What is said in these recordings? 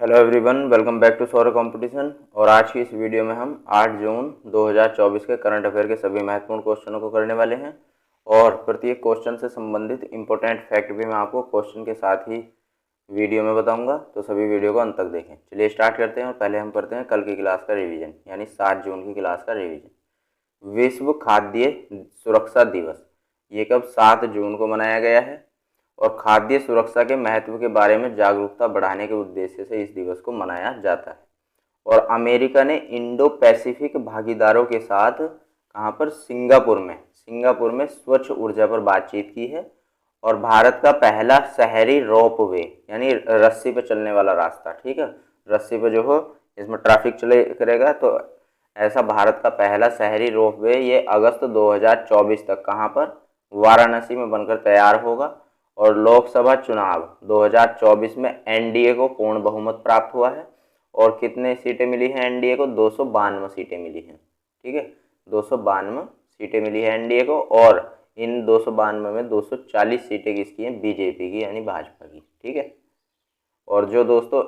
Hello everyone, welcome back to सौर competition. और आज की इस वीडियो में हम 8 जून 2024 के करंट अफेयर के सभी महत्वपूर्ण क्वेश्चनों को करने वाले हैं और प्रत्येक क्वेश्चन से संबंधित इंपॉर्टेंट फैक्ट भी मैं आपको क्वेश्चन के साथ ही वीडियो में बताऊंगा, तो सभी वीडियो को अंत तक देखें। चलिए स्टार्ट करते हैं और पहले हम करते हैं कल की क्लास का रिविजन, यानी 7 जून की क्लास का रिविजन। विश्व खाद्य सुरक्षा दिवस ये कब 7 जून को मनाया गया है और खाद्य सुरक्षा के महत्व के बारे में जागरूकता बढ़ाने के उद्देश्य से इस दिवस को मनाया जाता है। और अमेरिका ने इंडो पैसिफिक भागीदारों के साथ कहाँ पर, सिंगापुर में स्वच्छ ऊर्जा पर बातचीत की है। और भारत का पहला शहरी रोपवे यानी रस्सी पर चलने वाला रास्ता, ठीक है, रस्सी पर जो हो इसमें ट्रैफिक चले करेगा, तो ऐसा भारत का पहला शहरी रोपवे ये अगस्त 2024 तक कहाँ पर, वाराणसी में बनकर तैयार होगा। और लोकसभा चुनाव 2024 में एनडीए को पूर्ण बहुमत प्राप्त हुआ है और कितने सीटें मिली हैं एनडीए को, 252 सीटें मिली हैं, ठीक है, 252 सीटें मिली है एनडीए को। और इन 252 में 240 सीटें किसकी हैं, बीजेपी की यानी भाजपा की, ठीक है। और जो दोस्तों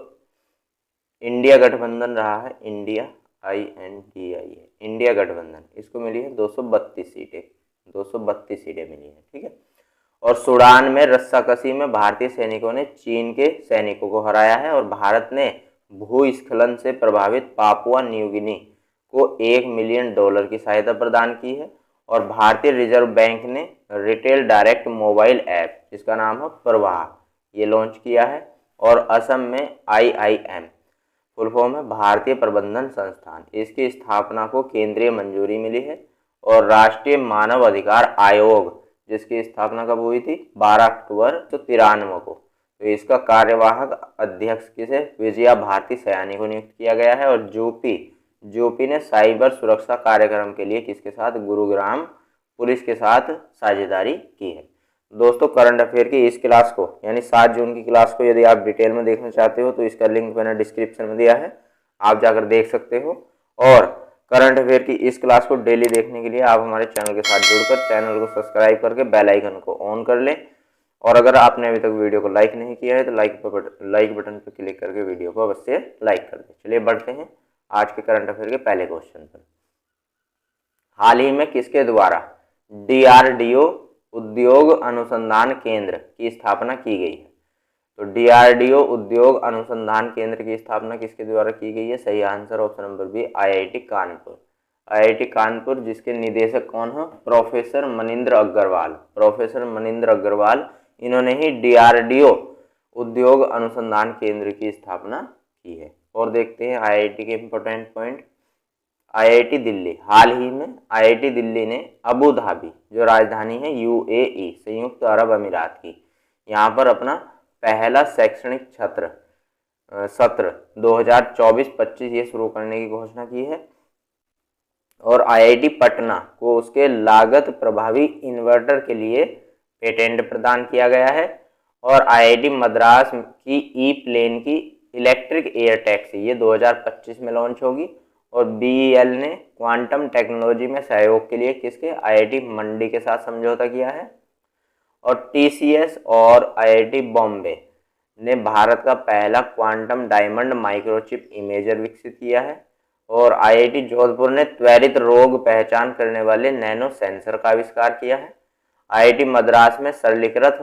इंडिया गठबंधन रहा है, इंडिया इंडिया गठबंधन, इसको मिली है 232 सीटें, 232 सीटें मिली हैं, ठीक है। और सूडान में रस्साकशी में भारतीय सैनिकों ने चीन के सैनिकों को हराया है और भारत ने भूस्खलन से प्रभावित पापुआ न्यू गिनी को $1 मिलियन की सहायता प्रदान की है। और भारतीय रिजर्व बैंक ने रिटेल डायरेक्ट मोबाइल ऐप जिसका नाम है प्रवाह ये लॉन्च किया है। और असम में IIM फुल फॉर्म है भारतीय प्रबंधन संस्थान, इसकी स्थापना को केंद्रीय मंजूरी मिली है। और राष्ट्रीय मानव अधिकार आयोग जिसकी स्थापना कब हुई थी, 12 अक्टूबर 1993 को, तो इसका कार्यवाहक अध्यक्ष किसे, विजया भारती सयानी को नियुक्त किया गया है। और जोपी ने साइबर सुरक्षा कार्यक्रम के लिए किसके साथ, गुरुग्राम पुलिस के साथ साझेदारी की है। दोस्तों करंट अफेयर की इस क्लास को यानी 7 जून की क्लास को यदि आप डिटेल में देखना चाहते हो तो इसका लिंक मैंने डिस्क्रिप्शन में दिया है, आप जाकर देख सकते हो। और करंट अफेयर की इस क्लास को डेली देखने के लिए आप हमारे चैनल के साथ जुड़कर चैनल को सब्सक्राइब करके बेल आइकन को ऑन कर लें। और अगर आपने अभी तक वीडियो को लाइक नहीं किया है तो लाइक बटन पर क्लिक करके वीडियो को अवश्य लाइक कर दें। चलिए बढ़ते हैं आज के करंट अफेयर के पहले क्वेश्चन पर। हाल ही में किसके द्वारा DRDO उद्योग अनुसंधान केंद्र की स्थापना की गई है? तो DRDO उद्योग अनुसंधान केंद्र की स्थापना किसके द्वारा की गई है? सही answer option number B, IIT Kanpur. IIT Kanpur जिसके निदेशक कौन है, प्रोफेसर मनिंद्र अग्रवाल, इन्होंने ही DRDO उद्योग अनुसंधान केंद्र की स्थापना की है। और देखते हैं IIT के इंपॉर्टेंट पॉइंट। IIT दिल्ली, हाल ही में IIT दिल्ली ने अबू धाबी जो राजधानी है UAE संयुक्त अरब अमीरात की, यहाँ पर अपना पहला शैक्षणिक सत्र 2024-25 ये शुरू करने की घोषणा की है। और IIT पटना को उसके लागत प्रभावी इन्वर्टर के लिए पेटेंट प्रदान किया गया है। और IIT मद्रास की ई-प्लेन की इलेक्ट्रिक एयर टैक्सी ये 2025 में लॉन्च होगी। और BEL ने क्वांटम टेक्नोलॉजी में सहयोग के लिए किसके, IIT मंडी के साथ समझौता किया है। और TCS और IIT बॉम्बे ने भारत का पहला क्वांटम डायमंड माइक्रोचिप इमेजर विकसित किया है। और IIT जोधपुर ने त्वरित रोग पहचान करने वाले नैनो सेंसर का आविष्कार किया है। IIT मद्रास में सरलीकृत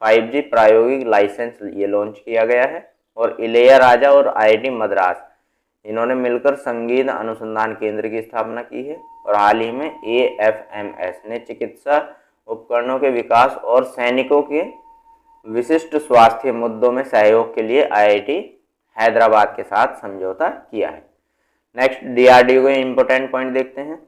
5G प्रायोगिक लाइसेंस ये लॉन्च किया गया है। और इलैयाराजा और IIT मद्रास इन्होंने मिलकर संगीत अनुसंधान केंद्र की स्थापना की है। और हाल ही में AFMS ने चिकित्सा उपकरणों के विकास और सैनिकों के विशिष्ट स्वास्थ्य मुद्दों में सहयोग के लिए IIT हैदराबाद के साथ समझौता किया है। नेक्स्ट DRDO के इंपॉर्टेंट पॉइंट देखते हैं।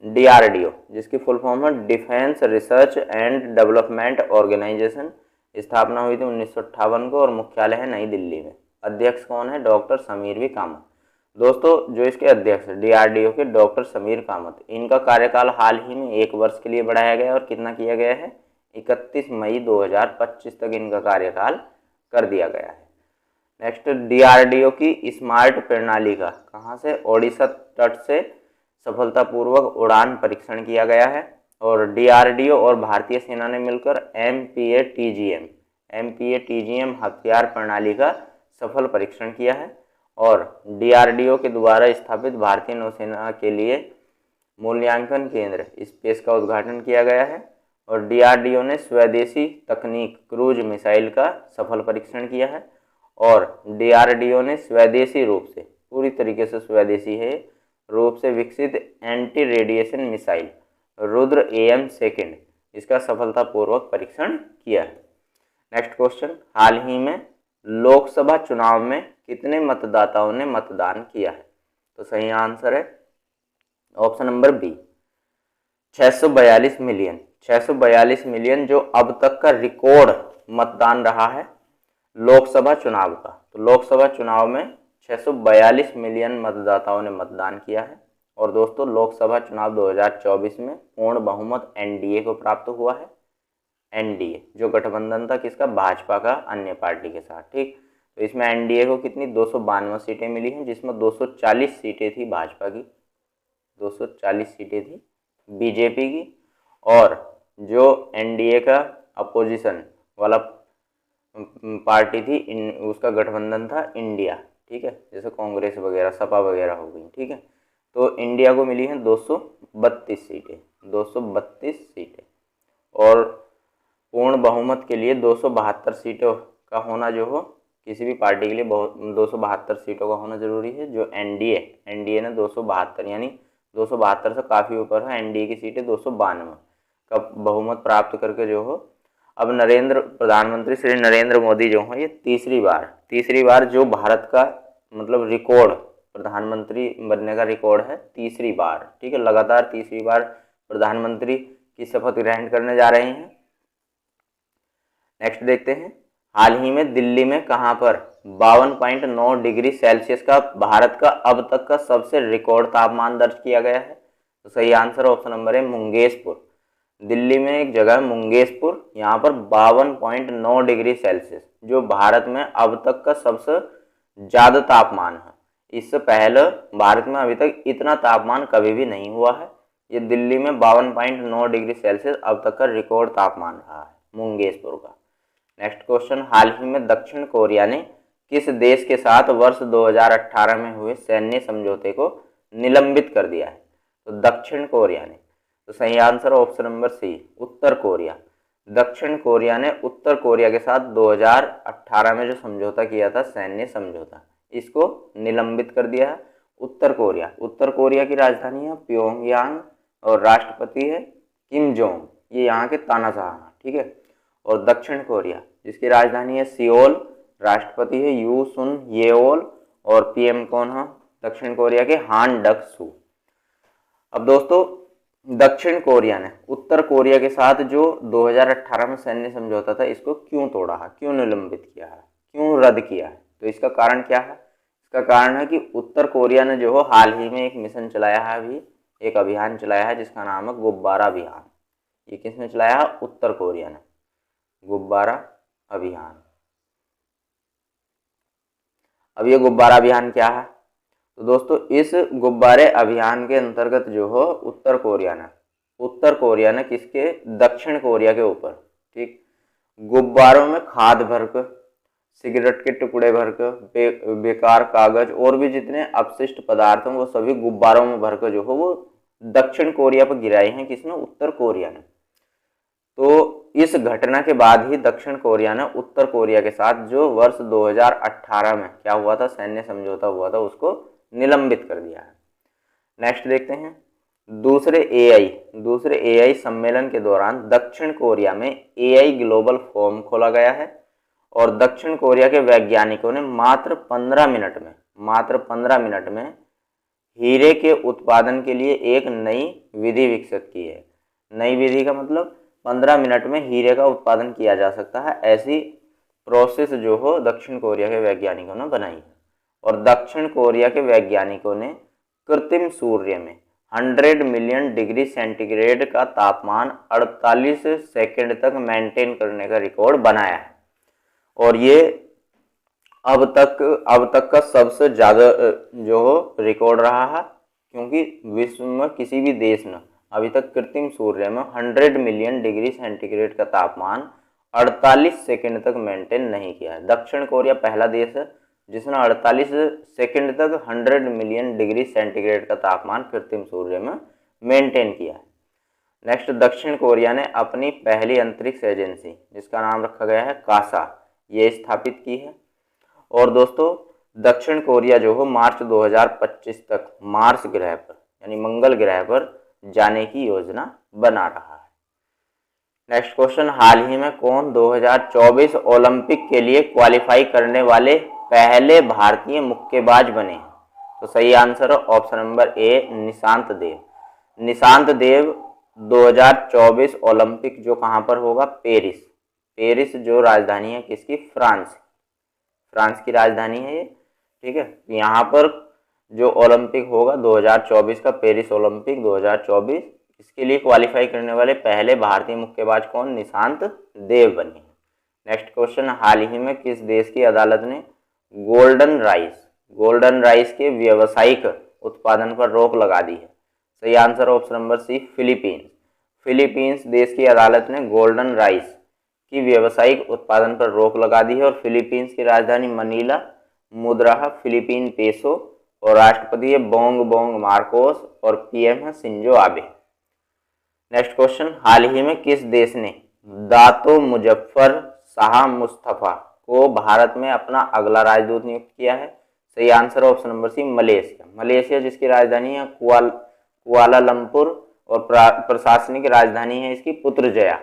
DRDO जिसकी फुल फॉर्म है defence research and development organisation, स्थापना हुई थी 1958 को और मुख्यालय है नई दिल्ली में। अध्यक्ष कौन है, डॉक्टर समीर वी कामत। दोस्तों जो इसके अध्यक्ष DRDO के डॉक्टर समीर कामत, इनका कार्यकाल हाल ही में 1 वर्ष के लिए बढ़ाया गया और कितना किया गया है, 31 मई 2025 तक इनका कार्यकाल कर दिया गया है। नेक्स्ट DRDO की स्मार्ट प्रणाली का कहाँ से, ओडिशा तट से सफलतापूर्वक उड़ान परीक्षण किया गया है। और DRDO और भारतीय सेना ने मिलकर MPA TGM हथियार प्रणाली का सफल परीक्षण किया है और DRDO के द्वारा स्थापित भारतीय नौसेना के लिए मूल्यांकन केंद्र स्पेस का उद्घाटन किया गया है और DRDO ने स्वदेशी तकनीक क्रूज मिसाइल का सफल परीक्षण किया है और DRDO ने स्वदेशी रूप से, पूरी तरीके से स्वदेशी है रूप से विकसित anti radiation missile Rudra AM-2 इसका सफलतापूर्वक परीक्षण किया है। नेक्स्ट क्वेश्चन, हाल ही में लोकसभा चुनाव में कितने मतदाताओं ने मतदान किया है? तो सही आंसर है option number B, 642 million. 642 million जो अब तक का रिकॉर्ड मतदान रहा है लोकसभा चुनाव का। तो लोकसभा चुनाव में 642 मिलियन मतदाताओं ने मतदान किया है और दोस्तों लोकसभा चुनाव 2024 में पूर्ण बहुमत NDA को प्राप्त हुआ है। NDA जो गठबंधन था किसका? भाजपा का अन्य पार्टी के साथ, ठीक। तो इसमें NDA को कितनी 252 सीटें मिली हैं, जिसमें 240 सीटें थी भाजपा की, 240 सीटें थी बीजेपी की और जो NDA का अपोजिशन वाला पार्टी थी उसका गठबंधन था इंडिया, ठीक है, जैसे कांग्रेस वगैरह सपा वगैरह हो गई, ठीक है। तो इंडिया को मिली हैं 232 सीटें, 232 सीटें और पूर्ण बहुमत के लिए 272 सीटों का होना जो हो किसी भी पार्टी के लिए 272 सीटों का होना जरूरी है। जो NDA ने 272 यानी 272 से काफ़ी ऊपर है NDA की सीटें 292 का बहुमत प्राप्त करके जो हो अब प्रधानमंत्री श्री नरेंद्र मोदी जो हैं ये तीसरी बार जो भारत का मतलब रिकॉर्ड प्रधानमंत्री बनने का रिकॉर्ड है, तीसरी बार, ठीक है, लगातार तीसरी बार प्रधानमंत्री की शपथ ग्रहण करने जा रहे हैं। नेक्स्ट देखते हैं, हाल ही में दिल्ली में कहां पर 52.9 डिग्री सेल्सियस का भारत का अब तक का सबसे रिकॉर्ड तापमान दर्ज किया गया है? तो सही आंसर ऑप्शन नंबर है मुंगेशपुर। दिल्ली में एक जगह मुंगेशपुर, यहाँ पर 52.9 डिग्री सेल्सियस जो भारत में अब तक का सबसे ज़्यादा तापमान है। इससे पहले भारत में अभी तक इतना तापमान कभी भी नहीं हुआ है। ये दिल्ली में 52.9 डिग्री सेल्सियस अब तक का रिकॉर्ड तापमान रहा है मुंगेशपुर का। नेक्स्ट क्वेश्चन, हाल ही में दक्षिण कोरिया ने किस देश के साथ वर्ष 2018 में हुए सैन्य समझौते को निलंबित कर दिया है? तो दक्षिण कोरिया ने, तो सही आंसर ऑप्शन नंबर सी, उत्तर कोरिया। दक्षिण कोरिया ने उत्तर कोरिया के साथ 2018 में जो समझौता किया था सैन्य समझौता, इसको निलंबित कर दिया है। उत्तर कोरिया की राजधानी है प्योंगयांग और राष्ट्रपति है किम जोंग, ये यहाँ के तानाशाह हैं, ठीक है। और दक्षिण कोरिया जिसकी राजधानी है सियोल, राष्ट्रपति है यू सुन येओल और PM कौन है दक्षिण कोरिया के? हान डक सू। अब दोस्तों दक्षिण कोरिया ने उत्तर कोरिया के साथ जो 2018 में सैन्य समझौता था इसको क्यों तोड़ा है, क्यों निलंबित किया है, क्यों रद्द किया है? तो इसका कारण क्या है? इसका कारण है कि उत्तर कोरिया ने जो हो हाल ही में एक मिशन चलाया है, अभी एक अभियान चलाया है जिसका नाम है गुब्बारा अभियान। ये किसने चलाया है? उत्तर कोरिया ने, गुब्बारा अभियान। अब ये गुब्बारा अभियान क्या है? तो दोस्तों इस गुब्बारे अभियान के अंतर्गत जो हो उत्तर कोरिया ने किसके? दक्षिण कोरिया के ऊपर, ठीक, गुब्बारों में खाद भरकर, सिगरेट के टुकड़े भरकर, बेकार कागज और भी जितने अपशिष्ट पदार्थ हैं वो सभी गुब्बारों में भरकर जो हो वो दक्षिण कोरिया पर गिराए हैं। किसने? उत्तर कोरिया ने। तो इस घटना के बाद ही दक्षिण कोरिया ने उत्तर कोरिया के साथ जो वर्ष 2018 में क्या हुआ था सैन्य समझौता हुआ था उसको निलंबित कर दिया है। नेक्स्ट देखते हैं, दूसरे AI सम्मेलन के दौरान दक्षिण कोरिया में AI ग्लोबल फोरम खोला गया है और दक्षिण कोरिया के वैज्ञानिकों ने मात्र 15 मिनट में हीरे के उत्पादन के लिए एक नई विधि विकसित की है। नई विधि का मतलब 15 मिनट में हीरे का उत्पादन किया जा सकता है, ऐसी प्रोसेस जो हो दक्षिण कोरिया के वैज्ञानिकों ने बनाई है। और दक्षिण कोरिया के वैज्ञानिकों ने कृत्रिम सूर्य में 100 मिलियन डिग्री सेंटीग्रेड का तापमान 48 सेकंड तक मेंटेन करने का रिकॉर्ड बनाया है और ये अब तक का सबसे ज़्यादा जो हो रिकॉर्ड रहा है, क्योंकि विश्व में किसी भी देश ने अभी तक कृत्रिम सूर्य में 100 मिलियन डिग्री सेंटीग्रेड का तापमान 48 सेकंड तक मेंटेन नहीं किया है। दक्षिण कोरिया पहला देश है जिसमें 48 सेकंड तक 100 मिलियन डिग्री सेंटीग्रेड का तापमान कृत्रिम सूर्य में मेंटेन किया है। नेक्स्ट, दक्षिण कोरिया ने अपनी पहली अंतरिक्ष एजेंसी जिसका नाम रखा गया है कासा, ये स्थापित की है। और दोस्तों दक्षिण कोरिया जो हो मार्च 2025 तक मार्स ग्रह पर यानी मंगल ग्रह पर जाने की योजना बना रहा है। नेक्स्ट क्वेश्चन, हाल ही में कौन 2024 ओलंपिक के लिए क्वालिफाई करने वाले पहले भारतीय मुक्केबाज बने हैं? तो सही आंसर है option number A, Nishant Dev. Nishant Dev 2024 Olympic जो कहाँ पर होगा? पेरिस। पेरिस जो राजधानी है किसकी? फ्रांस की राजधानी है ये, ठीक है। यहाँ पर जो ओलंपिक होगा 2024 का, पेरिस ओलंपिक 2024, इसके लिए क्वालिफाई करने वाले पहले भारतीय मुक्केबाज कौन? निशांत देव बने। नेक्स्ट क्वेश्चन, हाल ही में किस देश की अदालत ने गोल्डन राइस के व्यावसायिक उत्पादन पर रोक लगा दी है? सही answer option number C, Philippines देश की अदालत ने गोल्डन राइस की व्यावसायिक उत्पादन पर रोक लगा दी है। और फिलीपींस की राजधानी मनीला, मुद्रा फिलीपीन पेसो, और राष्ट्रपति है बोंग मार्कोस, और पीएम है शिंजो आबे। नेक्स्ट क्वेश्चन, हाल ही में किस देश ने दातो मुजफ्फर शाह मुस्तफा को भारत में अपना अगला राजदूत नियुक्त किया है? सही answer option number C, Malaysia जिसकी राजधानी है कुआलालंपुर, और प्रशासनिक राजधानी है इसकी पुत्रजया।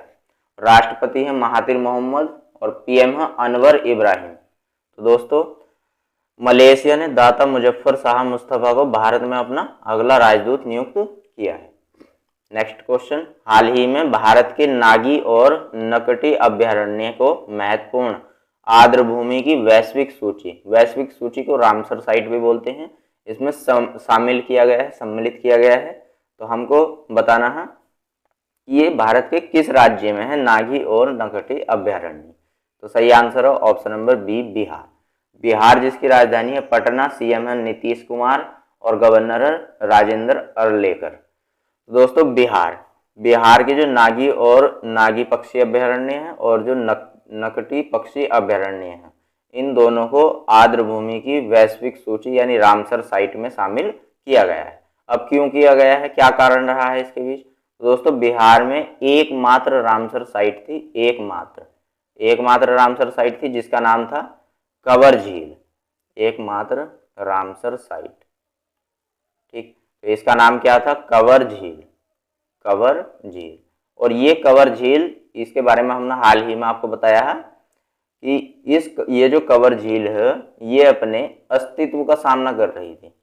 राष्ट्रपति है महातिर मोहम्मद, और पीएम है अनवर इब्राहिम। तो दोस्तों मलेशिया ने दाता मुजफ्फर शाह मुस्तफा को भारत में अपना अगला राजदूत नियुक्त किया है। नेक्स्ट क्वेश्चन, हाल ही में भारत के नागी और नकटी अभयारण्य को महत्वपूर्ण आर्द्रभूमि की वैश्विक सूची को रामसर साइट भी बोलते हैं, इसमें सम्मिलित किया गया है। तो हमको बताना है ये भारत के किस राज्य में है नागी और नकटी अभयारण्य? तो सही आंसर है ऑप्शन नंबर बी, बिहार जिसकी राजधानी है पटना, सीएम है नीतीश कुमार, और गवर्नर है राजेंद्र अरलेकर। दोस्तों बिहार के जो नागी पक्षी अभयारण्य है और जो नकटी पक्षी अभयारण्य है, इन दोनों को आर्द्रभूमि की वैश्विक सूची यानी रामसर साइट में शामिल किया गया है। अब क्यों किया गया है, क्या कारण रहा है इसके बीच? दोस्तों बिहार में एकमात्र रामसर साइट थी, एकमात्र रामसर साइट थी जिसका नाम था कवर झील, एकमात्र रामसर साइट, ठीक। तो इसका नाम क्या था? कवर झील। और ये कवर झील, इसके बारे में हमने हाल ही में आपको बताया है कि ये जो कवर झील है ये अपने अस्तित्व का सामना कर रही थी,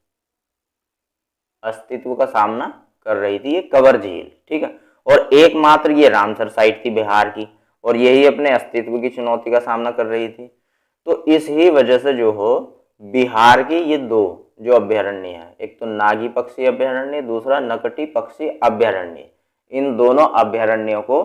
ये कवर झील, ठीक है। और एकमात्र ये रामसर साइट थी बिहार की, और यही अपने अस्तित्व की चुनौती का सामना कर रही थी। तो इस ही वजह से जो हो बिहार के ये दो जो अभयारण्य है, एक तो नागी पक्षी अभयारण्य, दूसरा नकटी पक्षी अभयारण्य, इन दोनों अभयारण्यों को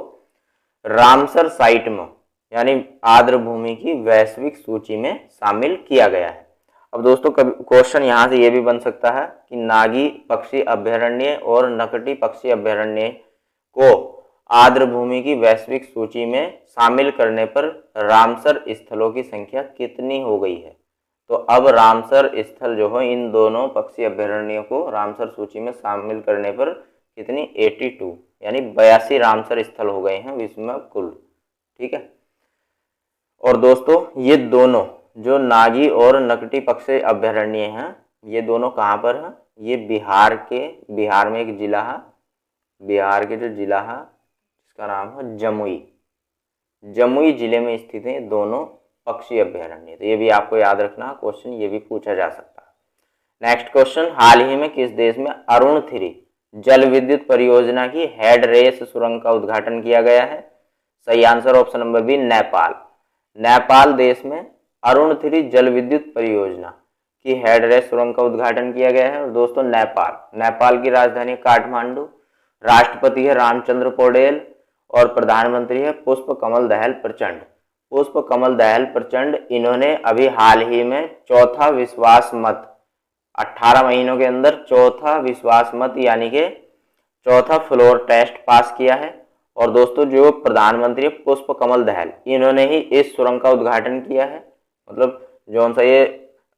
रामसर साइट में यानी आर्द्रभूमि की वैश्विक सूची में शामिल किया गया है। अब दोस्तों क्वेश्चन यहाँ से ये भी बन सकता है कि नागी पक्षी अभयारण्य और नकटी पक्षी अभयारण्य को आर्द्रभूमि की वैश्विक सूची में शामिल करने पर रामसर स्थलों की संख्या कितनी हो गई है? तो अब रामसर स्थल जो है इन दोनों पक्षी अभयारण्यों को रामसर सूची में शामिल करने पर कितनी? 82 यानी 82 रामसर स्थल हो गए हैं विश्व में कुल, ठीक है। और दोस्तों ये दोनों जो नागी और नकटी पक्षी अभयारण्य हैं ये दोनों कहाँ पर हैं? ये बिहार में एक जिला है, बिहार के जो जिला है इसका नाम है जमुई जिले में स्थित है दोनों पक्षी अभयारण्य। तो ये भी आपको याद रखना, क्वेश्चन ये भी पूछा जा सकता है। नेक्स्ट क्वेश्चन, हाल ही में किस देश में अरुण 3 जल विद्युत परियोजना की हेड रेस सुरंग का उद्घाटन किया गया है? सही answer option number B, Nepal देश में अरुण 3 जल विद्युत परियोजना की हेड रेस सुरंग का उद्घाटन किया गया है। और दोस्तों नेपाल की राजधानी काठमांडू, राष्ट्रपति है रामचंद्र पौडेल, और प्रधानमंत्री है पुष्प कमल दहल प्रचंड। इन्होंने अभी हाल ही में चौथा विश्वास मत, 18 महीनों के अंदर चौथा विश्वास मत यानी कि चौथा फ्लोर टेस्ट पास किया है। और दोस्तों जो प्रधानमंत्री पुष्प कमल दहल, इन्होंने ही इस सुरंग का उद्घाटन किया है। मतलब जो सा ये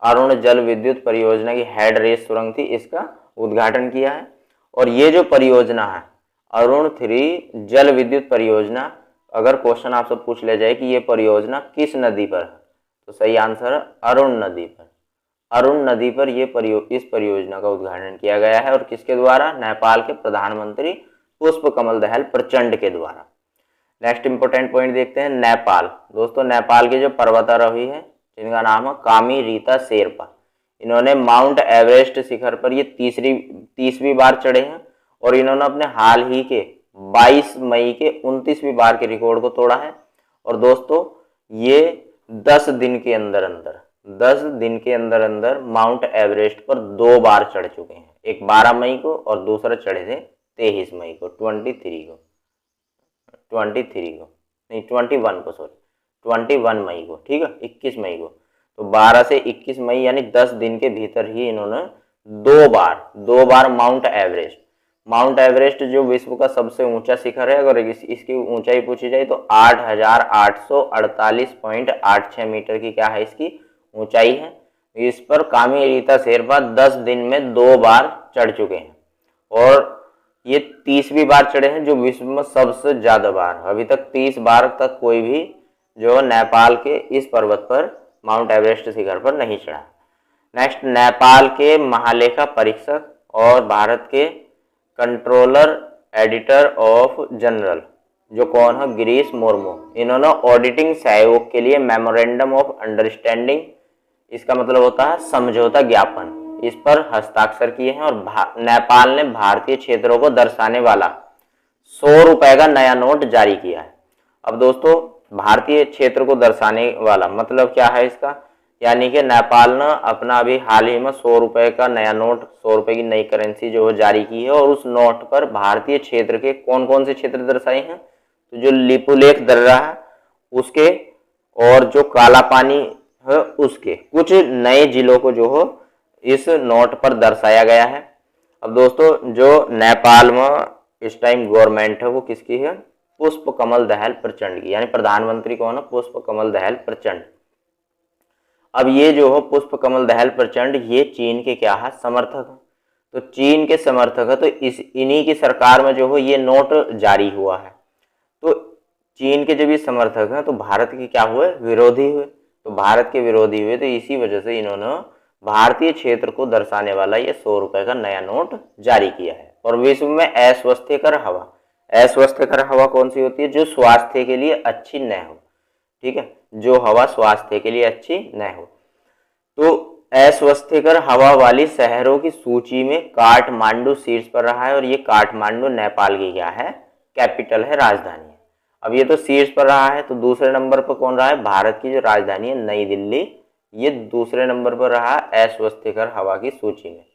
अरुण जल विद्युत परियोजना की हेड रेस सुरंग थी, इसका उद्घाटन किया है। और ये जो परियोजना है अरुण 3 जल विद्युत परियोजना, अगर क्वेश्चन आपसे पूछ ले जाए कि ये परियोजना किस नदी पर है, तो सही आंसर है अरुण नदी पर। अरुण नदी पर इस परियोजना का उद्घाटन किया गया है और किसके द्वारा? नेपाल के प्रधानमंत्री पुष्प कमल दहल प्रचंड के द्वारा। नेक्स्ट इंपोर्टेंट पॉइंट देखते हैं, नेपाल। दोस्तों नेपाल के जो पर्वतारोही है जिनका नाम है कामी रीता शेरपा, इन्होंने माउंट एवरेस्ट शिखर पर ये 30वीं बार चढ़े हैं और इन्होंने अपने हाल ही के 22 मई के 29वीं बार के रिकॉर्ड को तोड़ा है। और दोस्तों ये 10 दिन के अंदर अंदर माउंट एवरेस्ट पर 2 बार चढ़ चुके हैं, एक 12 मई को और दूसरा चढ़े थे 23 मई को, 21 मई को, ठीक है, 21 मई को। तो 12 से 21 मई यानी 10 दिन के भीतर ही इन्होंने 2 बार माउंट एवरेस्ट जो विश्व का सबसे ऊंचा शिखर है, अगर इसकी ऊंचाई पूछी जाए तो 8,848.86 मीटर की क्या है इसकी ऊंचाई है। इस पर कामी रीता शेरपा 10 दिन में 2 बार चढ़ चुके हैं और ये 30वीं बार चढ़े हैं जो विश्व में सबसे ज्यादा बार। अभी तक 30 बार तक कोई भी जो नेपाल के इस पर्वत पर माउंट एवरेस्ट शिखर पर नहीं चढ़ा। नेक्स्ट, नेपाल के महालेखा परीक्षक और भारत के कंट्रोलर एडिटर ऑफ जनरल जो कौन है? गिरीश मुर्मू। इन्होंने ऑडिटिंग सहयोग के लिए मेमोरेंडम ऑफ अंडरस्टैंडिंग, इसका मतलब होता है समझौता ज्ञापन, इस पर हस्ताक्षर किए हैं। और नेपाल ने भारतीय क्षेत्रों को दर्शाने वाला 100 रुपए का नया नोट जारी किया है। अब दोस्तों भारतीय क्षेत्र को दर्शाने वाला मतलब क्या है इसका? यानी कि नेपाल ने अपना अभी हाल ही में 100 रुपए का नया नोट, 100 रुपए की नई करेंसी जो जारी की है और उस नोट पर भारतीय क्षेत्र के कौन कौन से क्षेत्र दर्शाए हैं? तो जो लिपुलेख दर्रा है उसके और जो काला पानी है उसके कुछ नए जिलों को जो हो इस नोट पर दर्शाया गया है। अब दोस्तों जो नेपाल में इस टाइम गवर्नमेंट है वो किसकी है? पुष्प कमल दहल प्रचंड की, यानी प्रधानमंत्री कौन है? पुष्प कमल दहल प्रचंड। अब ये जो हो पुष्प कमल दहल प्रचंड ये चीन के क्या है? समर्थक है। तो चीन के समर्थक है तो इन्हीं की सरकार में जो हो ये नोट जारी हुआ है। तो चीन के जब ये समर्थक हैं तो भारत के क्या हुए? विरोधी हुए। तो भारत के विरोधी हुए तो इसी वजह से इन्होंने भारतीय क्षेत्र को दर्शाने वाला ये 100 रुपए का नया नोट जारी किया है। और विश्व में अस्वास्थ्यकर हवा कौन सी होती है? जो स्वास्थ्य के लिए अच्छी न हो, ठीक है, जो हवा स्वास्थ्य के लिए अच्छी न हो। तो अस्वास्थ्यकर हवा वाली शहरों की सूची में काठमांडू शीर्ष पर रहा है और ये काठमांडू नेपाल की क्या है? कैपिटल है, राजधानी है। अब ये तो शीर्ष पर रहा है तो दूसरे नंबर पर कौन रहा है? भारत की जो राजधानी है नई दिल्ली, ये दूसरे नंबर पर रहा अस्वास्थ्यकर हवा की सूची में।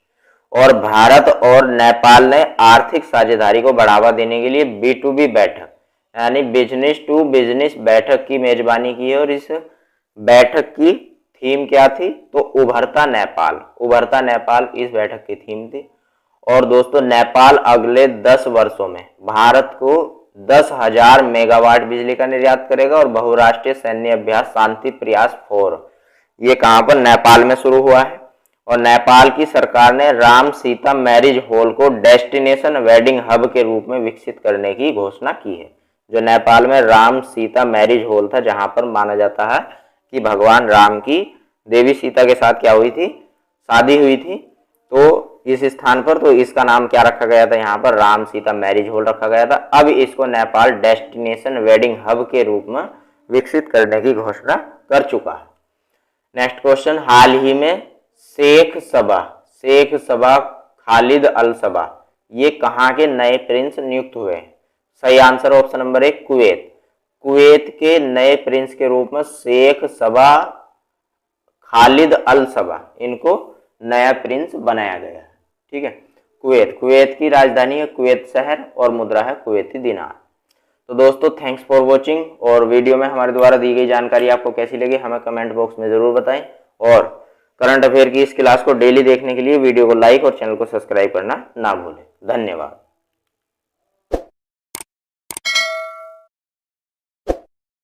और भारत और नेपाल ने आर्थिक साझेदारी को बढ़ावा देने के लिए B2B बैठक यानी बिजनेस टू बिजनेस बैठक की मेजबानी की है और इस बैठक की थीम क्या थी? तो उभरता नेपाल इस बैठक की थीम थी। और दोस्तों नेपाल अगले 10 वर्षों में भारत को 10,000 मेगावाट बिजली का निर्यात करेगा और बहुराष्ट्रीय सैन्य अभ्यास शांति प्रयास 4 ये कहां पर? नेपाल में शुरू हुआ है। और नेपाल की सरकार ने राम सीता मैरिज हॉल को डेस्टिनेशन वेडिंग हब के रूप में विकसित करने की घोषणा की है। जो नेपाल में राम सीता मैरिज हॉल था जहां पर माना जाता है कि भगवान राम की देवी सीता के साथ क्या हुई थी? शादी हुई थी। तो इस स्थान पर तो इसका नाम क्या रखा गया था? यहाँ पर राम सीता मैरिज हॉल रखा गया था। अब इसको नेपाल डेस्टिनेशन वेडिंग हब के रूप में विकसित करने की घोषणा कर चुका है। नेक्स्ट क्वेश्चन, हाल ही में शेख सबा खालिद अल सबा ये कहाँ के नए प्रिंस नियुक्त हुए हैं? सही आंसर ऑप्शन नंबर 1 कुवैत के नए प्रिंस के रूप में शेख सबा खालिद अल सबा इनको नया प्रिंस बनाया गया है, ठीक है। कुवैत की राजधानी है कुवैत शहर और मुद्रा है कुवैती दिनार। तो दोस्तों थैंक्स फॉर वॉचिंग, और वीडियो में हमारे द्वारा दी गई जानकारी आपको कैसी लगी हमें कमेंट बॉक्स में जरूर बताएं। और करंट अफेयर की इस क्लास को डेली देखने के लिए वीडियो को लाइक और चैनल को सब्सक्राइब करना ना भूलें। धन्यवाद।